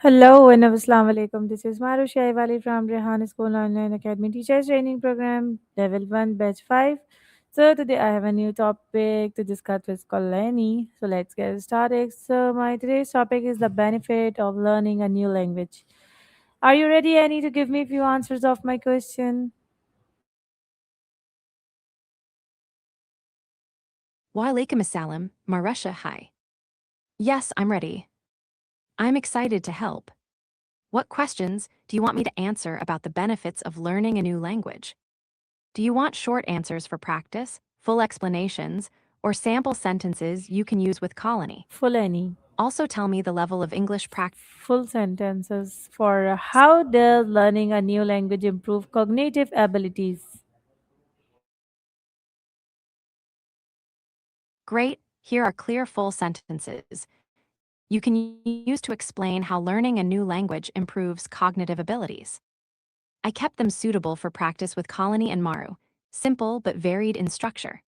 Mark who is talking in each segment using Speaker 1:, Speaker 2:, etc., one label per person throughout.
Speaker 1: Hello and assalamu alaikum. This is Maru Shaivali from Rehan School Online Academy Teachers Training Program, Level 1, Batch 5. So today I have a new topic to discuss with Lenny. So let's get started. So my today's topic is the benefit of learning a new language. Are you ready, Annie, to give me a few answers of my question?
Speaker 2: Wa alaikum assalam, Marusha, hi. Yes, I'm ready. I'm excited to help. What questions do you want me to answer about the benefits of learning a new language? Do you want short answers for practice, full explanations, or sample sentences you can use with Colony?
Speaker 1: Full Annie.
Speaker 2: Also tell me the level of English practice.
Speaker 1: Full sentences for how does learning a new language improve cognitive abilities?
Speaker 2: Great, here are clear full sentences you can use to explain how learning a new language improves cognitive abilities. I kept them suitable for practice with Colony and Maru, simple but varied in structure.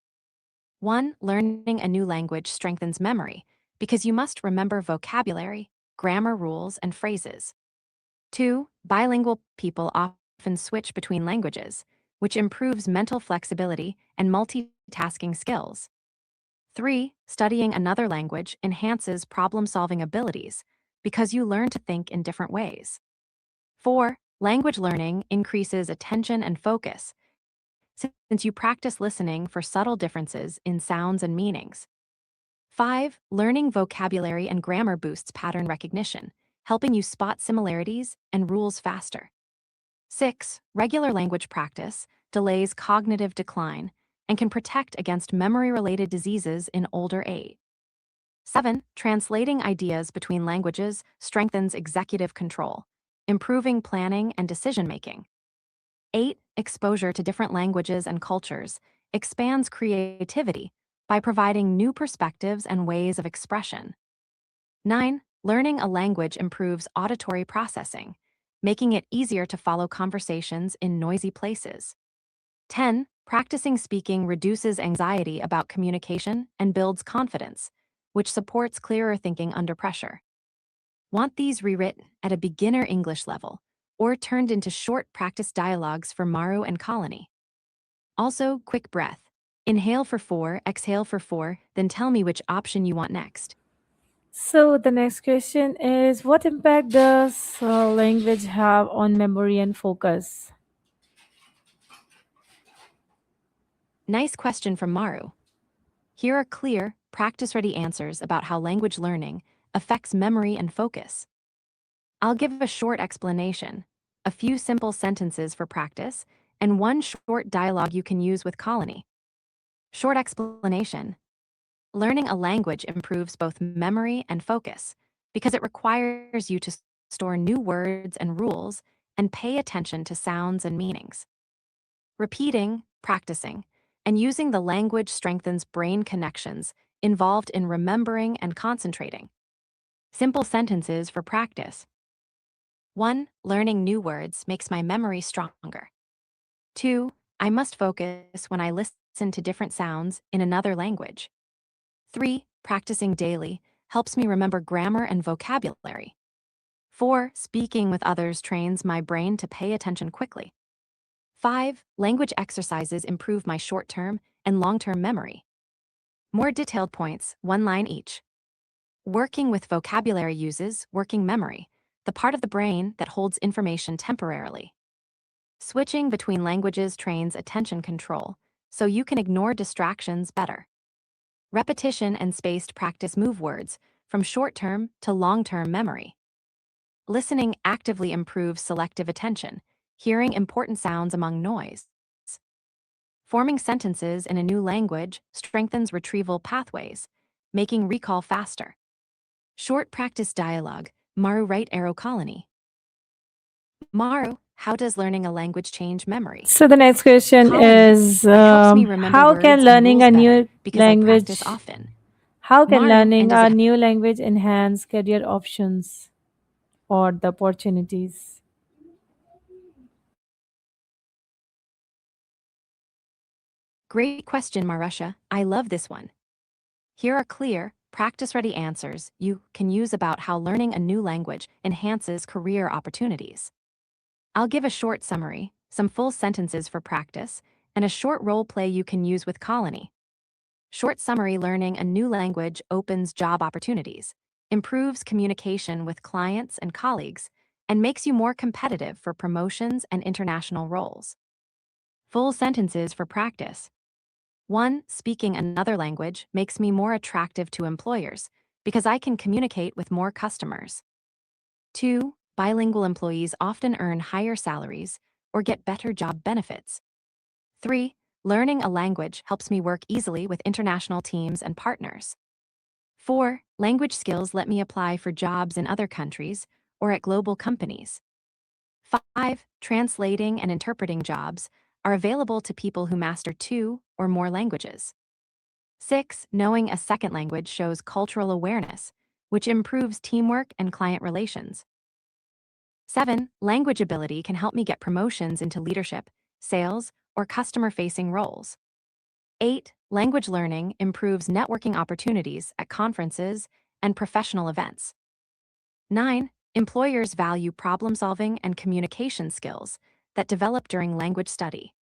Speaker 2: 1. Learning a new language strengthens memory because you must remember vocabulary, grammar rules, and phrases. 2. Bilingual people often switch between languages, which improves mental flexibility and multitasking skills. 3. Studying another language enhances problem-solving abilities because you learn to think in different ways. 4. Language learning increases attention and focus since you practice listening for subtle differences in sounds and meanings. 5. Learning vocabulary and grammar boosts pattern recognition, helping you spot similarities and rules faster. 6. Regular language practice delays cognitive decline and can protect against memory-related diseases in older age. 7. Translating ideas between languages strengthens executive control, improving planning and decision-making. 8. Exposure to different languages and cultures expands creativity by providing new perspectives and ways of expression. 9. Learning a language improves auditory processing, making it easier to follow conversations in noisy places. 10. Practicing speaking reduces anxiety about communication and builds confidence, which supports clearer thinking under pressure. Want these rewritten at a beginner English level or turned into short practice dialogues for Maru and Colony? Also, quick breath. Inhale for 4, exhale for 4, then tell me which option you want next.
Speaker 1: So the next question is, what impact does language have on memory and focus?
Speaker 2: Nice question from Maru. Here are clear, practice-ready answers about how language learning affects memory and focus. I'll give a short explanation, a few simple sentences for practice, and one short dialogue you can use with Colony. Short explanation. Learning a language improves both memory and focus because it requires you to store new words and rules and pay attention to sounds and meanings. Repeating, practicing, and using the language strengthens brain connections involved in remembering and concentrating. Simple sentences for practice. 1. Learning new words makes my memory stronger. 2. I must focus when I listen to different sounds in another language. 3. Practicing daily helps me remember grammar and vocabulary. 4. Speaking with others trains my brain to pay attention quickly. 5. Language exercises improve my short-term and long-term memory. More detailed points, one line each. Working with vocabulary uses working memory, the part of the brain that holds information temporarily. Switching between languages trains attention control, so you can ignore distractions better. Repetition and spaced practice move words from short-term to long-term memory. Listening actively improves selective attention, hearing important sounds among noise. Forming sentences in a new language strengthens retrieval pathways, making recall faster. Short practice dialogue, Maru right arrow Colony. Maru, how does learning a language change memory?
Speaker 1: So the next question
Speaker 2: Colony,
Speaker 1: is,
Speaker 2: it helps me remember
Speaker 1: how can
Speaker 2: words and
Speaker 1: learning
Speaker 2: rules
Speaker 1: a
Speaker 2: better
Speaker 1: new
Speaker 2: because I practice
Speaker 1: language
Speaker 2: often.
Speaker 1: how can
Speaker 2: Maru, and
Speaker 1: learning
Speaker 2: does
Speaker 1: a
Speaker 2: it
Speaker 1: new language enhance career options or the opportunities?
Speaker 2: Great question, Marusha. I love this one. Here are clear, practice ready answers you can use about how learning a new language enhances career opportunities. I'll give a short summary, some full sentences for practice, and a short role play you can use with Colony. Short summary: learning a new language opens job opportunities, improves communication with clients and colleagues, and makes you more competitive for promotions and international roles. Full sentences for practice. 1. Speaking another language makes me more attractive to employers because I can communicate with more customers. 2. Bilingual employees often earn higher salaries or get better job benefits. 3. Learning a language helps me work easily with international teams and partners. 4. Language skills let me apply for jobs in other countries or at global companies. 5. Translating and interpreting jobs are available to people who master 2 or more languages. 6. Knowing a second language shows cultural awareness, which improves teamwork and client relations. 7. Language ability can help me get promotions into leadership, sales, or customer-facing roles. 8. Language learning improves networking opportunities at conferences and professional events. 9. Employers value problem-solving and communication skills that develop during language study.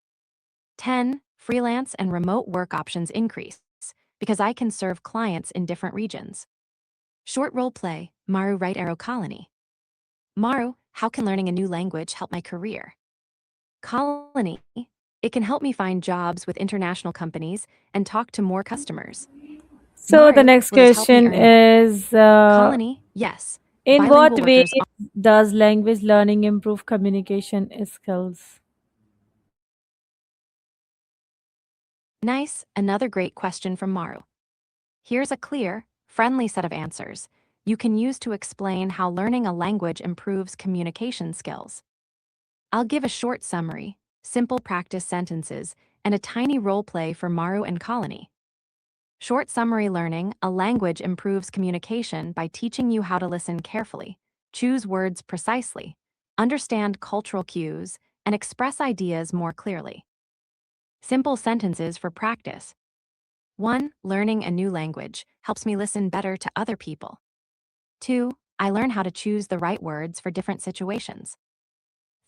Speaker 2: 10. Freelance and remote work options increase because I can serve clients in different regions. Short role play, Maru Right Arrow Colony. Maru, how can learning a new language help my career? Colony, it can help me find jobs with international companies and talk to more customers.
Speaker 1: So the
Speaker 2: Maru,
Speaker 1: next
Speaker 2: will it help me
Speaker 1: question
Speaker 2: earn more?
Speaker 1: is
Speaker 2: Colony, yes.
Speaker 1: in what
Speaker 2: Bilingual
Speaker 1: way
Speaker 2: workers.
Speaker 1: does language learning improve communication skills?
Speaker 2: Nice, another great question from Maru. Here's a clear, friendly set of answers you can use to explain how learning a language improves communication skills. I'll give a short summary, simple practice sentences, and a tiny role play for Maru and Colony. Short summary: learning a language improves communication by teaching you how to listen carefully, choose words precisely, understand cultural cues, and express ideas more clearly. Simple sentences for practice. 1. Learning a new language helps me listen better to other people. 2. I learn how to choose the right words for different situations.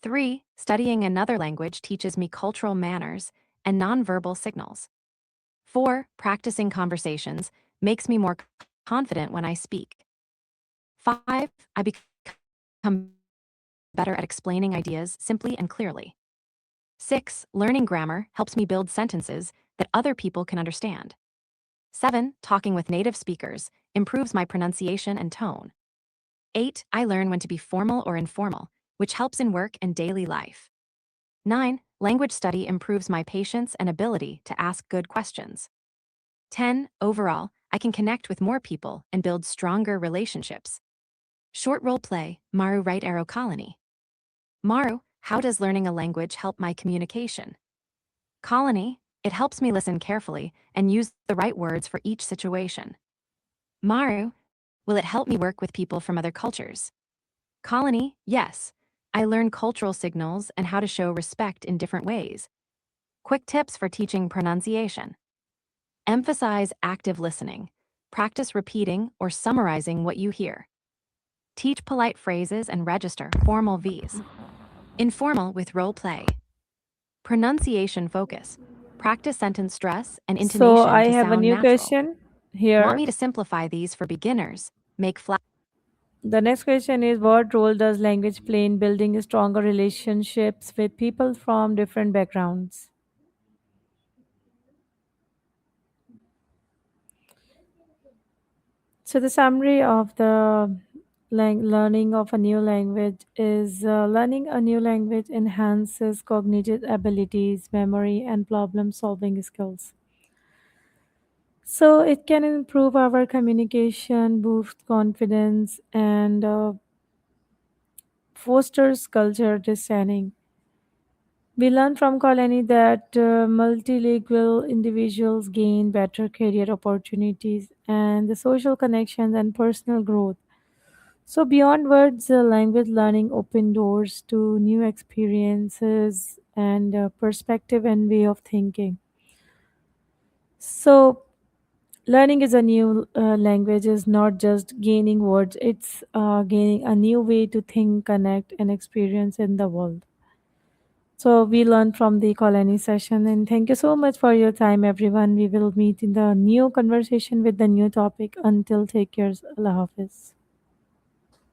Speaker 2: 3. Studying another language teaches me cultural manners and nonverbal signals. 4. Practicing conversations makes me more confident when I speak. 5. I become better at explaining ideas simply and clearly. 6. Learning grammar helps me build sentences that other people can understand. 7. Talking with native speakers improves my pronunciation and tone. 8. I learn when to be formal or informal, which helps in work and daily life. 9. Language study improves my patience and ability to ask good questions. 10. Overall, I can connect with more people and build stronger relationships. Short role play, Maru Right Arrow Colony. Maru, how does learning a language help my communication? Colony, it helps me listen carefully and use the right words for each situation. Maru, will it help me work with people from other cultures? Colony, yes. I learn cultural signals and how to show respect in different ways. Quick tips for teaching pronunciation. Emphasize active listening. Practice repeating or summarizing what you hear. Teach polite phrases and register formal V's. Informal with role play. Pronunciation focus. Practice sentence stress and
Speaker 1: So
Speaker 2: intonation
Speaker 1: I
Speaker 2: to
Speaker 1: have a
Speaker 2: sound
Speaker 1: new
Speaker 2: natural.
Speaker 1: question
Speaker 2: Want
Speaker 1: here.
Speaker 2: me to simplify these for beginners? Make flat.
Speaker 1: The next question is what role does language play in building stronger relationships with people from different backgrounds? So the summary of the learning of a new language is learning a new language enhances cognitive abilities, memory, and problem solving skills. So it can improve our communication, boost confidence, and fosters culture understanding. We learn from Colony that multilingual individuals gain better career opportunities and the social connections and personal growth. So, beyond words, language learning open doors to new experiences and perspective and way of thinking. So, Learning is a new language is not just gaining words, it's gaining a new way to think, connect, and experience in the world. So we learned from the colony session, and thank you so much for your time, everyone. We will meet in the new conversation with the new topic. Until take care, Allah Hafiz.